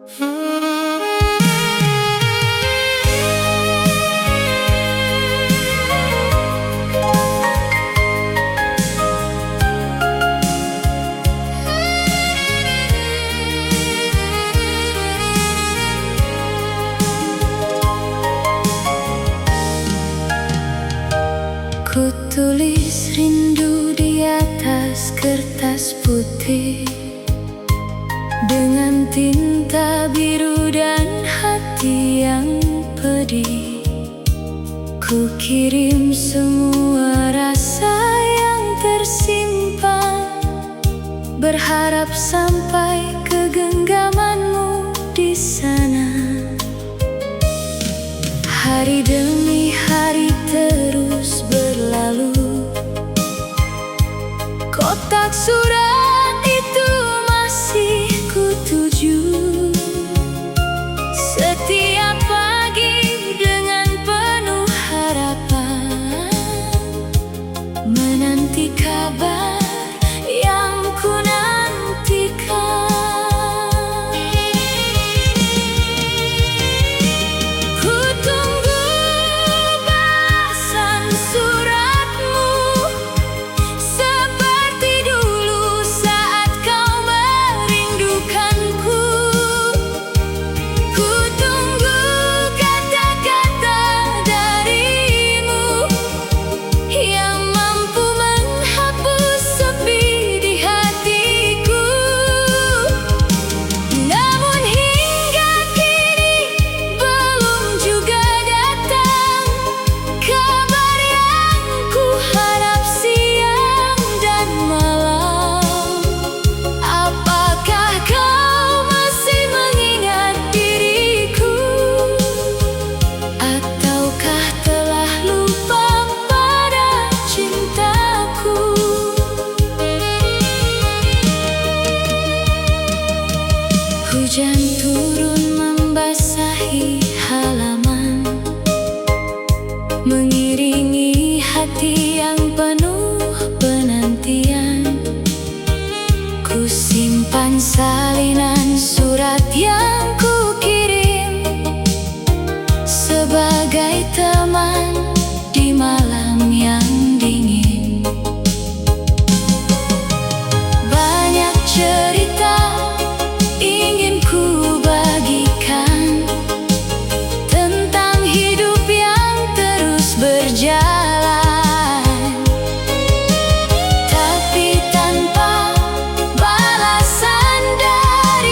Ku tulis rindu di atas kertas putih dengan tinta biru dan hati yang pedih. Ku kirim semua rasa yang tersimpan, berharap sampai ke genggamanmu di sana. Hari demi hari terus berlalu, kotak surat itu masih kutuju. Setiap pagi dengan penuh harapan, menanti kabar yang ku nantikan. Ku tunggu balasan suratmu seperti dulu saat kau merindukanku. Ku tunggu kata-kata darimu yang mampu menghapus sepi di hatiku. Namun hingga kini belum juga datang kabar yang ku harap siang dan malam. Apakah kau masih mengingat diriku, ataukah telah lupa pada cintaku? Hujan turun membasahi halaman, mengiringi hati yang penuh penantian. Ku simpan salinan surat yang ku kirim sebagai teman di malam yang dingin. Banyak cerita ingin ku bagikan tentang hidup yang terus berjalan, tapi tanpa balasan dari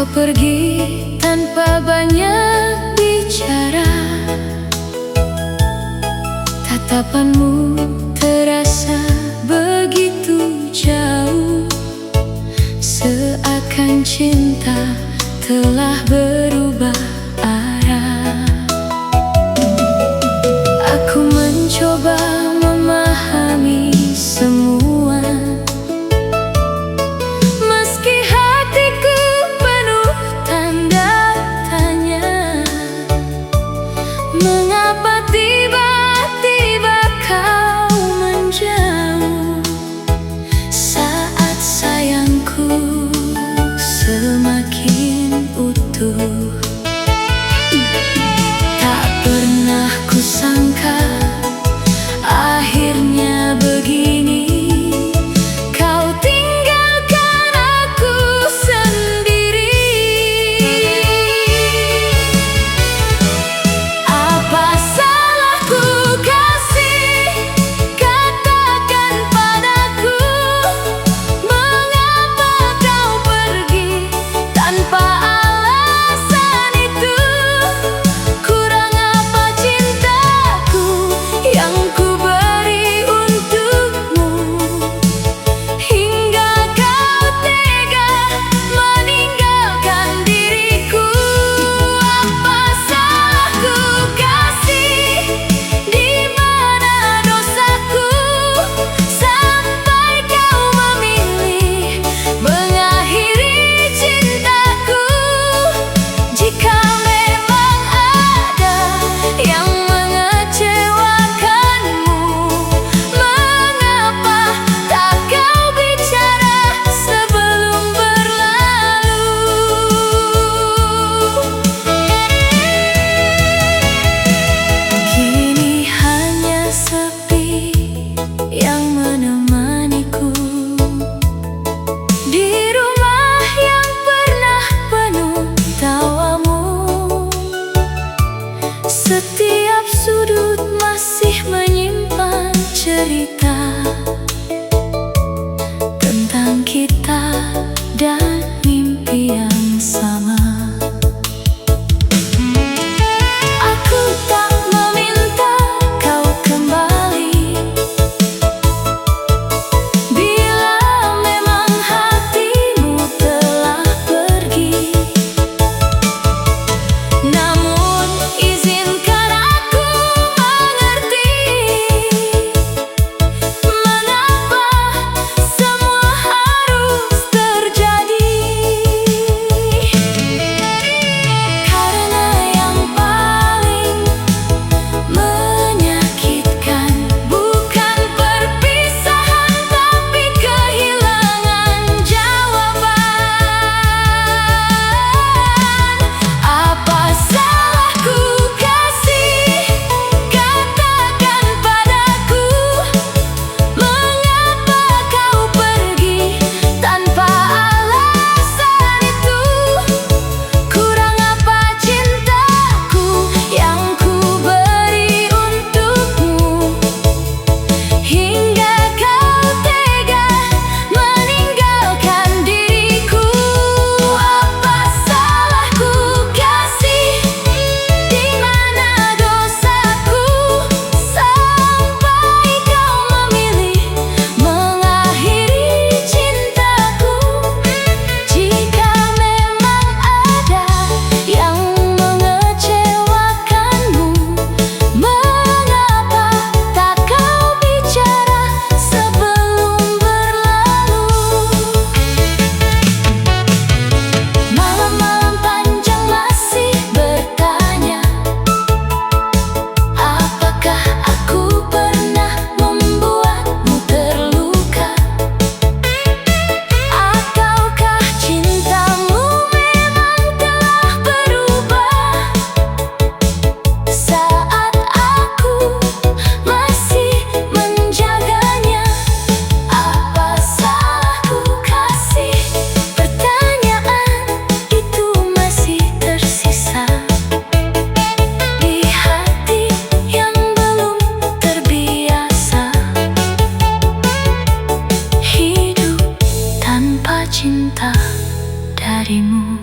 Kau pergi tanpa banyak bicara, tatapanmu terasa begitu jauh, seakan cinta telah berubah arah. Aku mencoba memahami semua, meski hatiku penuh tanda tanya. Mengapa tiba-tiba kau menjauh saat sayangku semakin utuh? Tak pernah kusangka akhirnya begini, kau tinggalkan aku sendiri. Apa salahku kasih, katakan padaku, mengapa kau pergi tanpa alasan itu? Kurang apa cintaku yang ku beri untukmu, hingga kau tega meninggalkan diriku? Apa salahku kasih, di mana dosaku, sampai kau memilih mengakhiri cintaku? Jika memang ada yang mengecewakanmu, mengapa tak kau bicara sebelum berlalu? Kini hanya sepi yang menemaniku, di rumah yang pernah penuh tawamu. Setiap sudut masih menyimpan cerita tentang kita dan mimpi yang sama. Aku tak meminta kau kembali, bila memang hatimu telah pergi. Namun izinkan aku mengerti, mengapa semua harus terjadi. Karena yang paling menyakitkan bukan perpisahan, tapi kehilangan jawaban. Apa salahku kasih, katakan padaku, mengapa kau pergi tanpa alasan itu? Kurang apa cintaku yang ku beri untukmu, hingga kau tega meninggalkan diriku? Apa salahku kasih, di mana dosaku, sampai kau memilih mengakhiri cintaku? Jika memang ada yang mengecewakanmu, mengapa tak kau bicara sebelum berlalu? Malam-malam panjang masih bertanya, apakah aku pernah membuatmu terluka? Ataukah cintamu memang telah berubah saat aku masih menjaganya? Apa salahku kasih, pertanyaan itu masih tersisa di hati yang belum terbiasa hidup tanpa cinta darimu.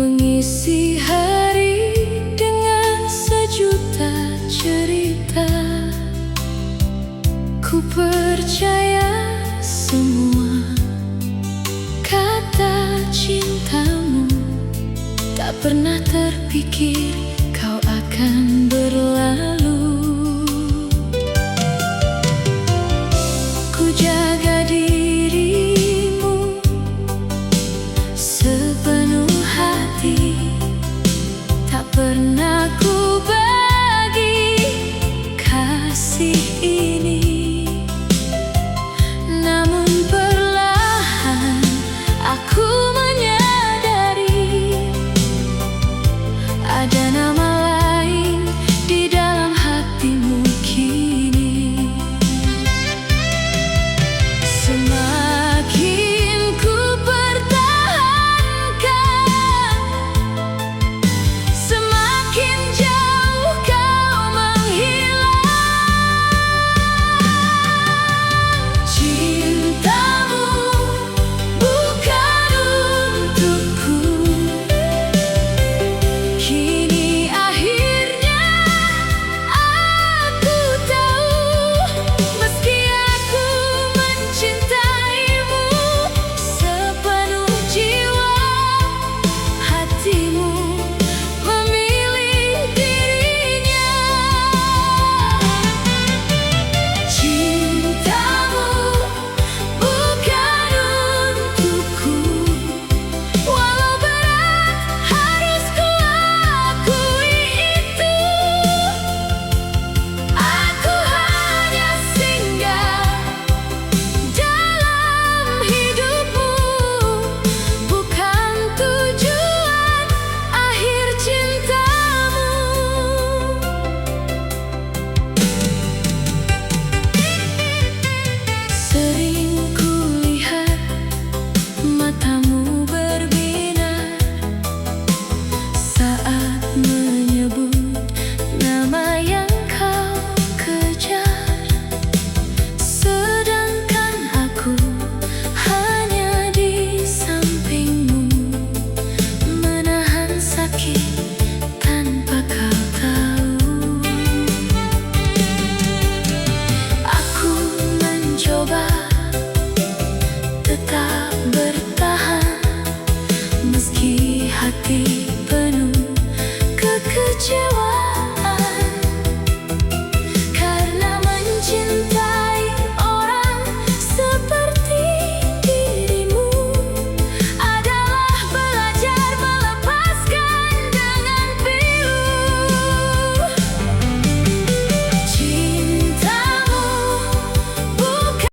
mengisi hari dengan sejuta cerita. Ku percaya semua kata cintamu, tak pernah terpikir kau akan berlalu. Ku jaga dirimu sepenuh hati, tak pernah ku bagi kasih ini. Namun perlahan aku menyadari ada nama lain di dalam hatimu kini. Semakin ku pertahankan, semakin jauh kau menghilang. Cintamu bukan untukku, kini akhirnya aku tahu. Meski aku mencintaimu sepenuh jiwa, hatimu memilih dirinya. Cintamu bukan untukku, walau berat harus ku akui itu. Aku hanya singgah dalam hidupmu, bukan tujuan akhir cintamu. Sering kulihat matamu berbinar saat menyebut nama yang kau kejar, sedangkan aku hanya di sampingmu, menahan sakit tanpa kau tahu. Aku mencoba tetap bertahan, meski hati penuh kekecewaan.